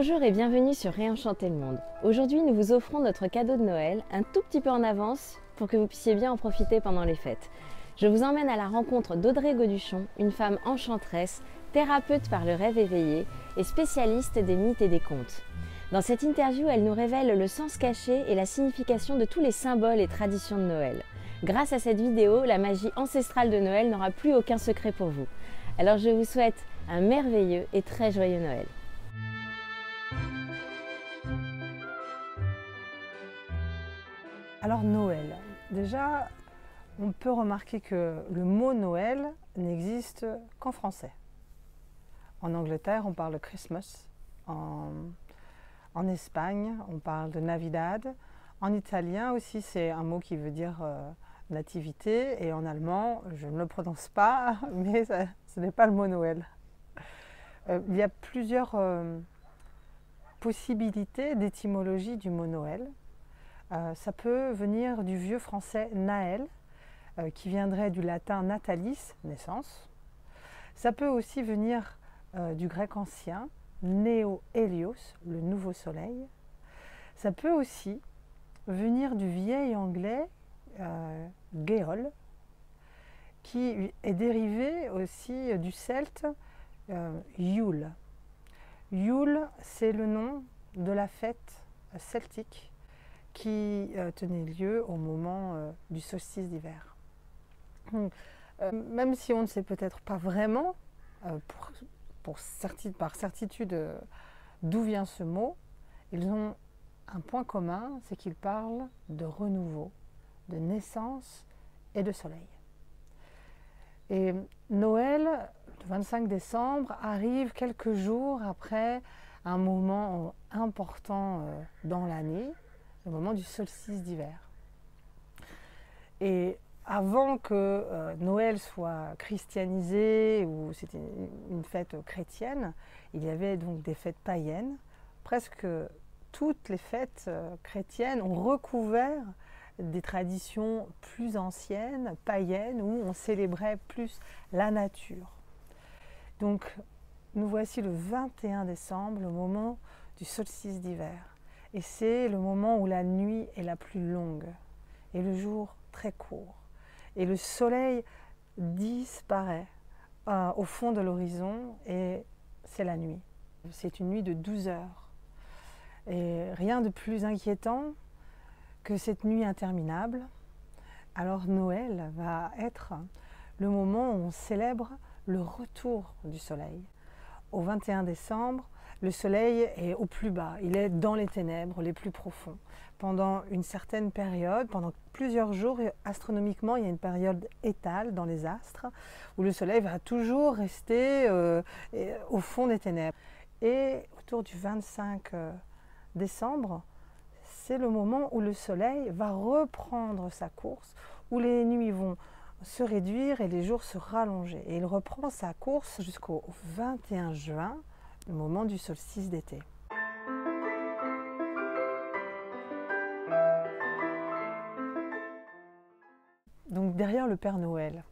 Bonjour et bienvenue sur Réenchanter le monde. Aujourd'hui, nous vous offrons notre cadeau de Noël, un tout petit peu en avance pour que vous puissiez bien en profiter pendant les fêtes. Je vous emmène à la rencontre d'Audrey Goduchon, une femme enchanteresse, thérapeute par le rêve éveillé et spécialiste des mythes et des contes. Dans cette interview, elle nous révèle le sens caché et la signification de tous les symboles et traditions de Noël. Grâce à cette vidéo, la magie ancestrale de Noël n'aura plus aucun secret pour vous. Alors je vous souhaite un merveilleux et très joyeux Noël. Alors Noël, déjà on peut remarquer que le mot Noël n'existe qu'en français. En Angleterre on parle de Christmas, en Espagne on parle de Navidad, en italien aussi c'est un mot qui veut dire nativité, et en allemand je ne le prononce pas mais ce n'est pas le mot Noël. Il y a plusieurs possibilités d'étymologie du mot Noël. Ça peut venir du vieux français Naël, qui viendrait du latin natalis, naissance. Ça peut aussi venir du grec ancien, Néo-Hélios, le nouveau soleil. Ça peut aussi venir du vieil anglais Géol, qui est dérivé aussi du celte Yule. Yule, c'est le nom de la fête celtique qui tenait lieu au moment du solstice d'hiver. Même si on ne sait peut-être pas vraiment, par certitude, d'où vient ce mot, ils ont un point commun, c'est qu'ils parlent de renouveau, de naissance et de soleil. Et Noël, le 25 décembre, arrive quelques jours après un moment important dans l'année, le moment du solstice d'hiver. Et avant que Noël soit christianisé, ou c'était une fête chrétienne, il y avait donc des fêtes païennes. Presque toutes les fêtes chrétiennes ont recouvert des traditions plus anciennes, païennes, où on célébrait plus la nature. Donc nous voici le 21 décembre, le moment du solstice d'hiver. Et c'est le moment où la nuit est la plus longue et le jour très court. Et le soleil disparaît au fond de l'horizon et c'est la nuit. C'est une nuit de 12 heures. Et rien de plus inquiétant que cette nuit interminable. Alors Noël va être le moment où on célèbre le retour du soleil. Au 21 décembre, le soleil est au plus bas, il est dans les ténèbres les plus profonds. Pendant une certaine période, pendant plusieurs jours, astronomiquement, il y a une période étale dans les astres où le soleil va toujours rester au fond des ténèbres. Et autour du 25 décembre, c'est le moment où le soleil va reprendre sa course, où les nuits vont se réduire et les jours se rallonger. Et il reprend sa course jusqu'au 21 juin, le moment du solstice d'été. Donc derrière le Père Noël,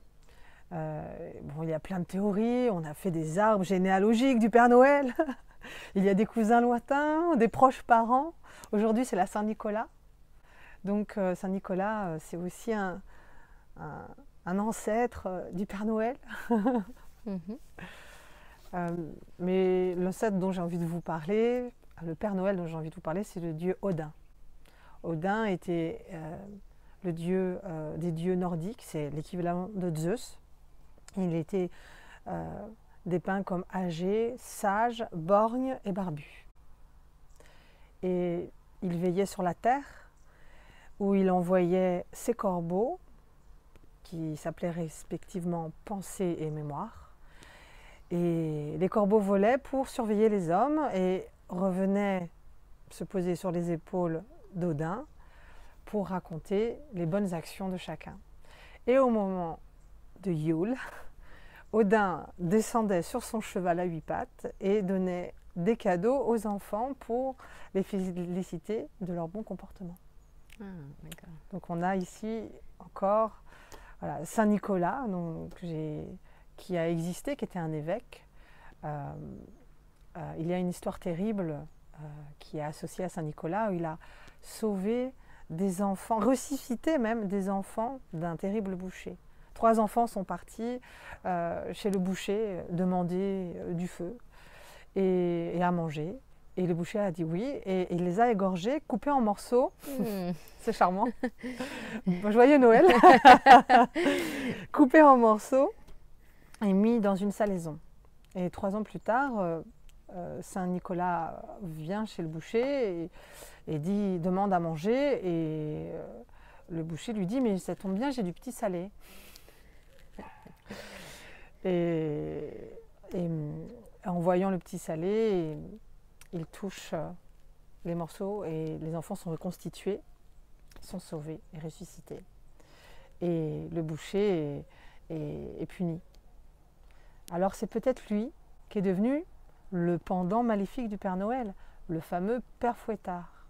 il y a plein de théories, on a fait des arbres généalogiques du Père Noël, il y a des cousins lointains, des proches parents. Aujourd'hui c'est la Saint-Nicolas. Donc Saint-Nicolas c'est aussi un ancêtre du Père Noël. Mais l'ancêtre dont j'ai envie de vous parler, le Père Noël dont j'ai envie de vous parler, c'est le dieu Odin. Odin était le dieu des dieux nordiques, c'est l'équivalent de Zeus. Il était dépeint comme âgé, sage, borgne et barbu. Et il veillait sur la terre, où il envoyait ses corbeaux, qui s'appelaient respectivement Pensée et Mémoire. Et les corbeaux volaient pour surveiller les hommes et revenaient se poser sur les épaules d'Odin pour raconter les bonnes actions de chacun. Et au moment de Yule, Odin descendait sur son cheval à 8 pattes et donnait des cadeaux aux enfants pour les féliciter de leur bon comportement. Donc on a ici encore Saint Nicolas, qui a existé, qui était un évêque. Il y a une histoire terrible qui est associé à Saint Nicolas, où il a sauvé des enfants, ressuscité même des enfants d'un terrible boucher. 3 enfants sont partis chez le boucher demander du feu et à manger. Et le boucher a dit oui, et il les a égorgés, coupés en morceaux. C'est charmant. Joyeux Noël. Coupés en morceaux et mis dans une salaison. Et 3 ans plus tard, Saint Nicolas vient chez le boucher et demande à manger. Et le boucher lui dit « Mais ça tombe bien, j'ai du petit salé. » Et en voyant le petit salé, il touche les morceaux et les enfants sont reconstitués, sont sauvés et ressuscités. Et le boucher est puni. Alors c'est peut-être lui qui est devenu le pendant maléfique du Père Noël, le fameux Père Fouettard.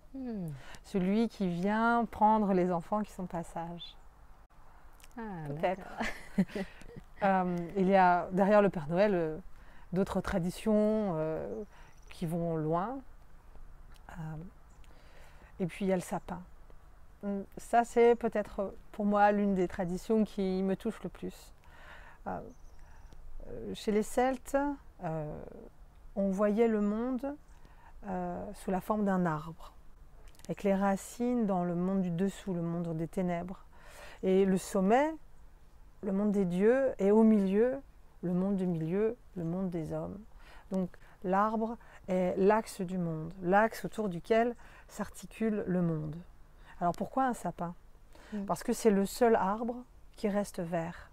Celui qui vient prendre les enfants qui sont pas sages. Peut-être. Il y a derrière le Père Noël d'autres traditions qui vont loin. Et puis il y a le sapin. Ça, c'est peut-être pour moi l'une des traditions qui me touche le plus. Chez les Celtes, on voyait le monde sous la forme d'un arbre, avec les racines dans le monde du dessous, le monde des ténèbres. Et le sommet, le monde des dieux, et au milieu, le monde du milieu, le monde des hommes. Donc l'arbre est l'axe du monde, l'axe autour duquel s'articule le monde. Alors pourquoi un sapin? Parce que c'est le seul arbre qui reste vert,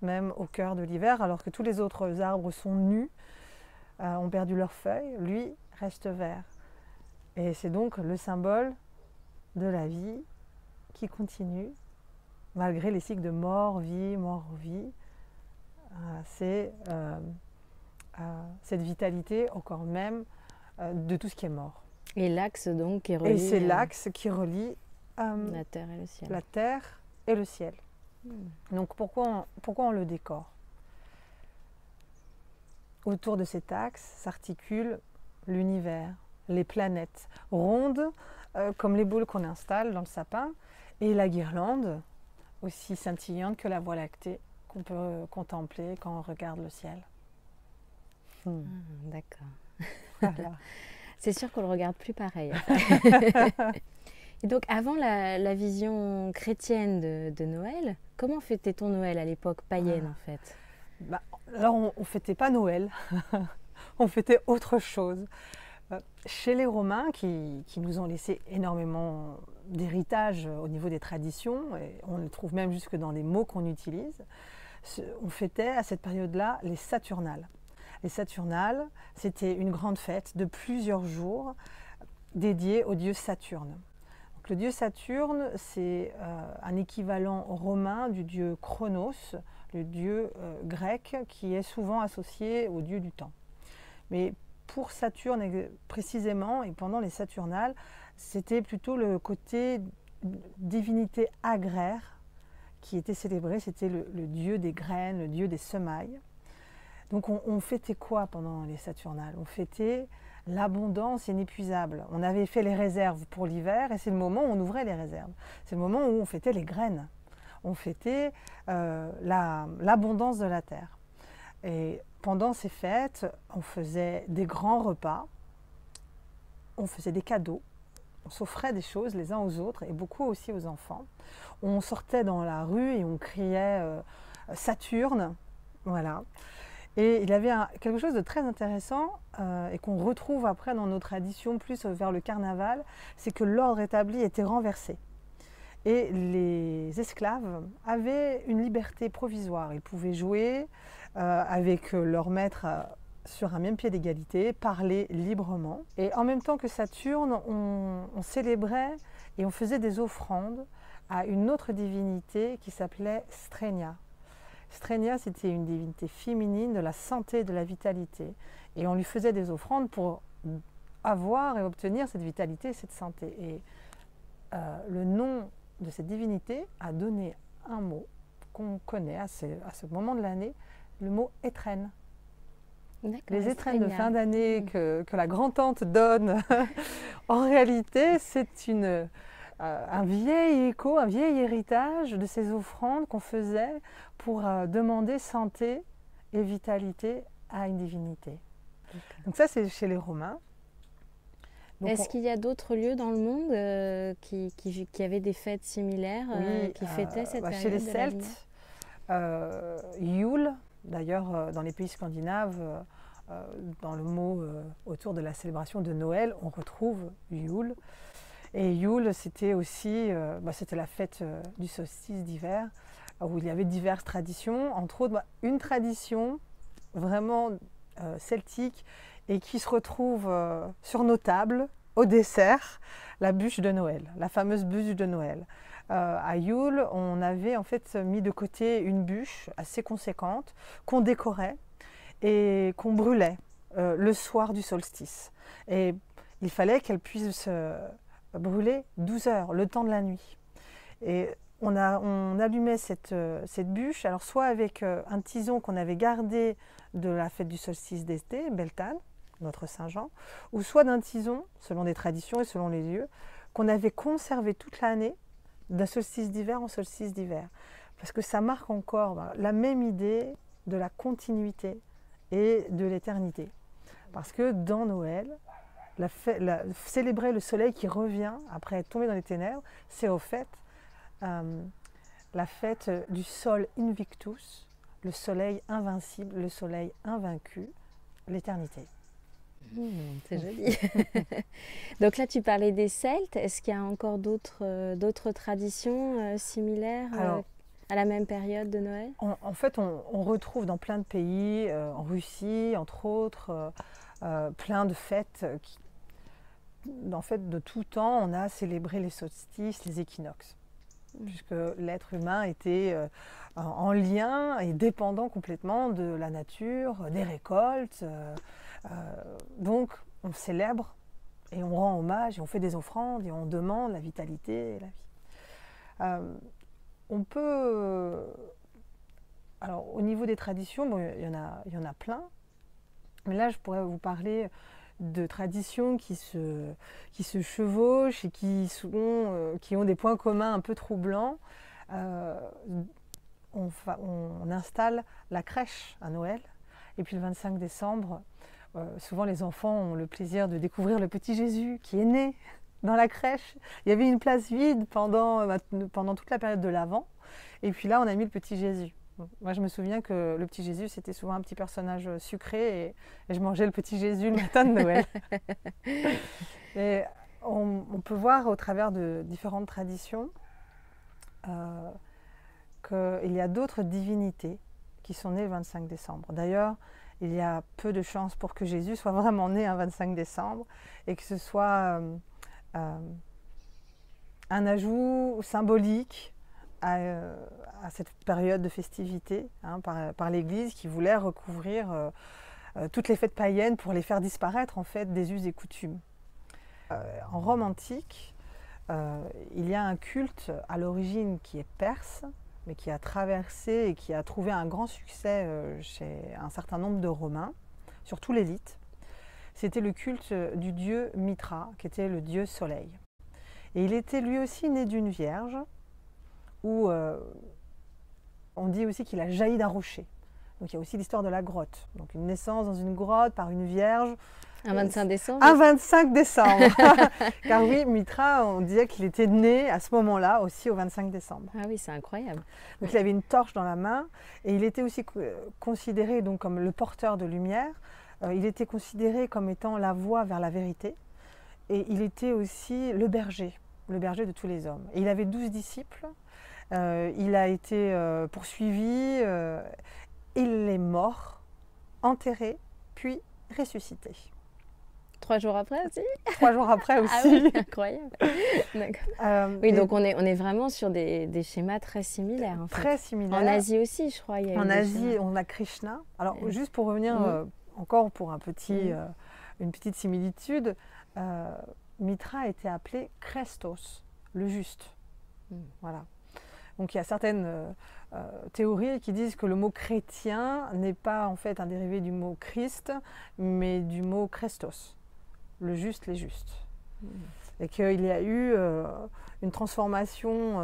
même au cœur de l'hiver, alors que tous les autres arbres sont nus, ont perdu leurs feuilles, lui reste vert. Et c'est donc le symbole de la vie qui continue, malgré les cycles de mort-vie, mort-vie. C'est cette vitalité encore même de tout ce qui est mort. Et l'axe donc qui relie... Et c'est l'axe qui relie la terre et le ciel. La terre et le ciel. Donc pourquoi on le décore? Autour de cet axe s'articule l'univers, les planètes, rondes comme les boules qu'on installe dans le sapin, et la guirlande, aussi scintillante que la Voie lactée qu'on peut contempler quand on regarde le ciel. D'accord. Voilà. C'est sûr qu'on ne le regarde plus pareil. Et donc, avant la vision chrétienne de Noël, comment fêtait-on Noël à l'époque païenne en fait? Alors, on ne fêtait pas Noël, on fêtait autre chose. Chez les Romains, qui nous ont laissé énormément d'héritage au niveau des traditions, et on le trouve même jusque dans les mots qu'on utilise, on fêtait à cette période-là les Saturnales. Les Saturnales, c'était une grande fête de plusieurs jours dédiée au dieu Saturne. Donc, le dieu Saturne, c'est un équivalent romain du dieu Chronos, le dieu grec qui est souvent associé au dieu du temps. Mais pour Saturne précisément, et pendant les Saturnales, c'était plutôt le côté divinité agraire qui était célébré, c'était le dieu des graines, le dieu des semailles. Donc on fêtait quoi pendant les Saturnales? On fêtait l'abondance inépuisable. On avait fait les réserves pour l'hiver et c'est le moment où on ouvrait les réserves. C'est le moment où on fêtait les graines. On fêtait l'abondance de la terre. Et pendant ces fêtes, on faisait des grands repas, on faisait des cadeaux, on s'offrait des choses les uns aux autres et beaucoup aussi aux enfants. On sortait dans la rue et on criait Saturne, voilà. Et il y avait quelque chose de très intéressant et qu'on retrouve après dans nos traditions, plus vers le carnaval, c'est que l'ordre établi était renversé. Et les esclaves avaient une liberté provisoire. Ils pouvaient jouer avec leur maître sur un même pied d'égalité, parler librement. Et en même temps que Saturne, on célébrait et on faisait des offrandes à une autre divinité qui s'appelait Strenia. Strenia, c'était une divinité féminine de la santé et de la vitalité. Et on lui faisait des offrandes pour avoir et obtenir cette vitalité et cette santé. Et le nom de cette divinité a donné un mot qu'on connaît à ce moment de l'année, le mot étrenne. Les étrennes de fin d'année que la grand-tante donne, en réalité, c'est un vieil écho, un vieil héritage de ces offrandes qu'on faisait pour demander santé et vitalité à une divinité. Donc ça, c'est chez les Romains. Est-ce qu'il y a d'autres lieux dans le monde qui avaient des fêtes similaires, qui fêtaient cette période chez les Celtes, Yule, d'ailleurs dans les pays scandinaves, dans le mot autour de la célébration de Noël, on retrouve Yule. Et Yule, c'était aussi c'était la fête du solstice d'hiver, où il y avait diverses traditions, entre autres une tradition vraiment celtique et qui se retrouve sur nos tables au dessert, la bûche de Noël, la fameuse bûche de Noël. À Yule, on avait en fait mis de côté une bûche assez conséquente qu'on décorait et qu'on brûlait le soir du solstice. Et il fallait qu'elle puisse brûler 12 heures, le temps de la nuit. Et on allumait cette bûche, alors soit avec un tison qu'on avait gardé de la fête du solstice d'été, Beltane, notre Saint-Jean, ou soit d'un tison, selon des traditions et selon les lieux, qu'on avait conservé toute l'année, d'un solstice d'hiver en solstice d'hiver. Parce que ça marque encore la même idée de la continuité et de l'éternité. Parce que dans Noël, célébrer le soleil qui revient après être tombé dans les ténèbres, c'est au fait la fête du Sol Invictus, le soleil invincible, le soleil invaincu, l'éternité. C'est joli. Donc là, tu parlais des Celtes. Est-ce qu'il y a encore d'autres traditions similaires à la même période de Noël? En fait, on retrouve dans plein de pays, en Russie, entre autres, plein de fêtes en fait, de tout temps, on a célébré les solstices, les équinoxes, puisque l'être humain était en lien et dépendant complètement de la nature, des récoltes. Donc, on célèbre et on rend hommage et on fait des offrandes et on demande la vitalité et la vie. On peut... alors, au niveau des traditions, il y en a plein, mais là, je pourrais vous parler de traditions qui se chevauchent et qui ont des points communs un peu troublants. On installe la crèche à Noël, et puis le 25 décembre, souvent les enfants ont le plaisir de découvrir le petit Jésus qui est né dans la crèche. Il y avait une place vide pendant toute la période de l'Avent, et puis là on a mis le petit Jésus. Moi je me souviens que le petit Jésus c'était souvent un petit personnage sucré et je mangeais le petit Jésus le matin de Noël. Et on peut voir au travers de différentes traditions qu'il y a d'autres divinités qui sont nées le 25 décembre. D'ailleurs, il y a peu de chances pour que Jésus soit vraiment né un 25 décembre et que ce soit un ajout symbolique à cette période de festivité par l'Église qui voulait recouvrir toutes les fêtes païennes pour les faire disparaître en fait des us et coutumes. En Rome antique, il y a un culte à l'origine qui est perse, mais qui a traversé et qui a trouvé un grand succès chez un certain nombre de Romains, surtout l'élite. C'était le culte du dieu Mitra, qui était le dieu soleil. Et il était lui aussi né d'une vierge, où on dit aussi qu'il a jailli d'un rocher. Donc il y a aussi l'histoire de la grotte. Donc une naissance dans une grotte par une vierge. Un 25 décembre. Un 25 décembre. Car oui, Mitra, on disait qu'il était né à ce moment-là aussi au 25 décembre. Ah oui, c'est incroyable. Donc il avait une torche dans la main et il était aussi considéré donc comme le porteur de lumière. Il était considéré comme étant la voie vers la vérité. Et il était aussi le berger de tous les hommes. Et il avait 12 disciples. Il a été poursuivi. Il est mort, enterré, puis ressuscité. 3 jours après aussi? 3 jours après aussi. Ah oui, incroyable. Oui, donc on est vraiment sur des schémas très similaires. En fait. Très similaires. En Asie aussi, je crois. En Asie, on a Krishna. Alors, juste pour revenir encore pour une petite similitude, Mitra a été appelé Christos, le juste. Voilà. Donc il y a certaines théories qui disent que le mot chrétien n'est pas en fait un dérivé du mot Christ, mais du mot Christos, le juste, les justes. Et qu'il y a eu une transformation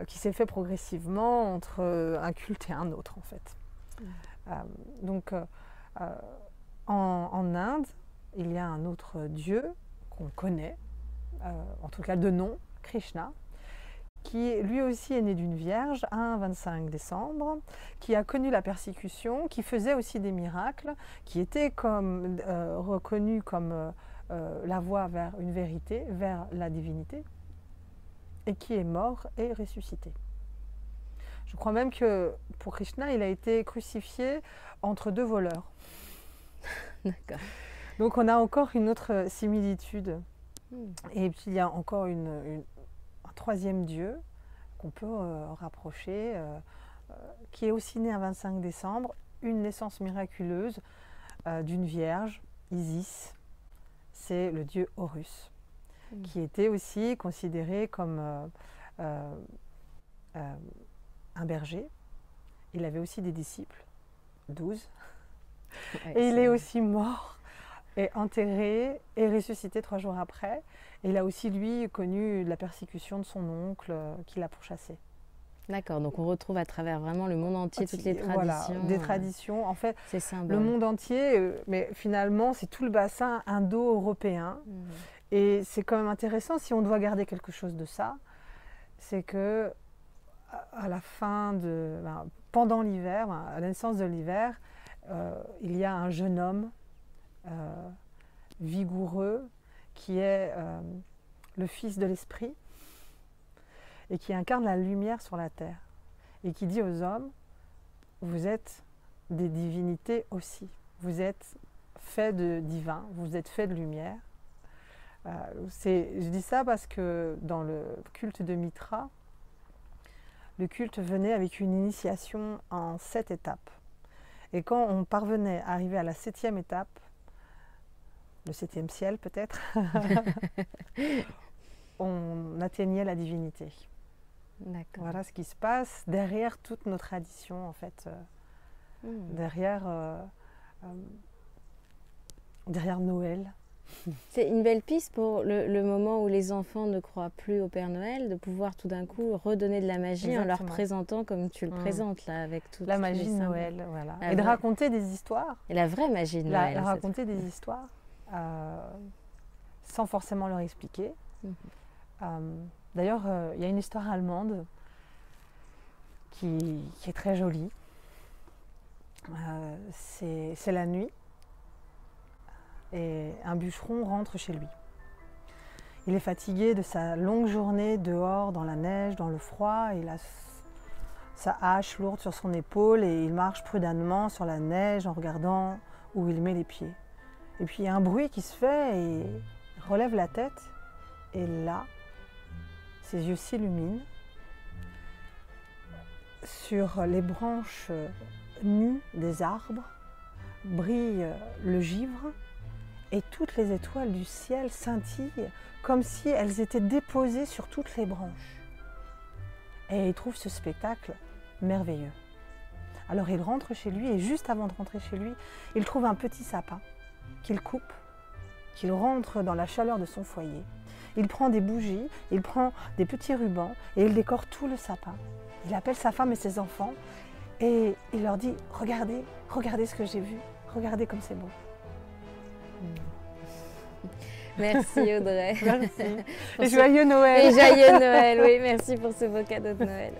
qui s'est faite progressivement entre un culte et un autre en fait. Donc en Inde, il y a un autre dieu qu'on connaît, en tout cas de nom, Krishna, qui lui aussi est né d'une vierge un 25 décembre, qui a connu la persécution, qui faisait aussi des miracles, qui était comme, reconnu comme la voie vers une vérité, vers la divinité, et qui est mort et ressuscité. Je crois même que pour Krishna, il a été crucifié entre deux voleurs. D'accord. Donc on a encore une autre similitude. Et puis il y a encore un troisième dieu qu'on peut rapprocher, qui est aussi né un 25 décembre, une naissance miraculeuse d'une vierge, Isis. C'est le dieu Horus, qui était aussi considéré comme un berger. Il avait aussi des disciples, 12. Ouais, et il est aussi mort et enterré et ressuscité 3 jours après. Et il a aussi, lui, connu la persécution de son oncle qui l'a pourchassé. D'accord, donc on retrouve à travers vraiment le monde entier toutes les traditions. Voilà, des traditions. En fait, c'est le monde entier, mais finalement, c'est tout le bassin indo-européen. Et c'est quand même intéressant, si on doit garder quelque chose de ça, c'est que à la fin pendant l'hiver, à la naissance de l'hiver, il y a un jeune homme vigoureux qui est le fils de l'esprit et qui incarne la lumière sur la terre et qui dit aux hommes, vous êtes des divinités aussi, vous êtes faits de divin, vous êtes faits de lumière. Je dis ça parce que dans le culte de Mitra, le culte venait avec une initiation en 7 étapes. Et quand on parvenait à arriver à la 7e étape, le 7e ciel peut-être, on atteignait la divinité. Voilà ce qui se passe derrière toutes nos traditions en fait, derrière Noël. C'est une belle piste pour le moment où les enfants ne croient plus au Père Noël, de pouvoir tout d'un coup redonner de la magie. Exactement. En leur présentant comme tu le présentes là, avec toute la magie de Noël, voilà. Et de raconter des histoires. Et la vraie magie de Noël. Raconter des histoires sans forcément leur expliquer. D'ailleurs, il y a une histoire allemande qui est très jolie. C'est la nuit. Et un bûcheron rentre chez lui. Il est fatigué de sa longue journée dehors, dans la neige, dans le froid. Il a sa hache lourde sur son épaule et il marche prudemment sur la neige en regardant où il met les pieds. Et puis il y a un bruit qui se fait et il relève la tête. Et là, ses yeux s'illuminent. Sur les branches nues des arbres brille le givre. Et toutes les étoiles du ciel scintillent comme si elles étaient déposées sur toutes les branches. Et il trouve ce spectacle merveilleux. Alors il rentre chez lui et juste avant de rentrer chez lui, il trouve un petit sapin qu'il coupe, qu'il rentre dans la chaleur de son foyer. Il prend des bougies, il prend des petits rubans et il décore tout le sapin. Il appelle sa femme et ses enfants et il leur dit « Regardez, regardez ce que j'ai vu, regardez comme c'est beau ». Merci Audrey. Merci. Et joyeux Noël. Et joyeux Noël, oui, merci pour ce beau cadeau de Noël.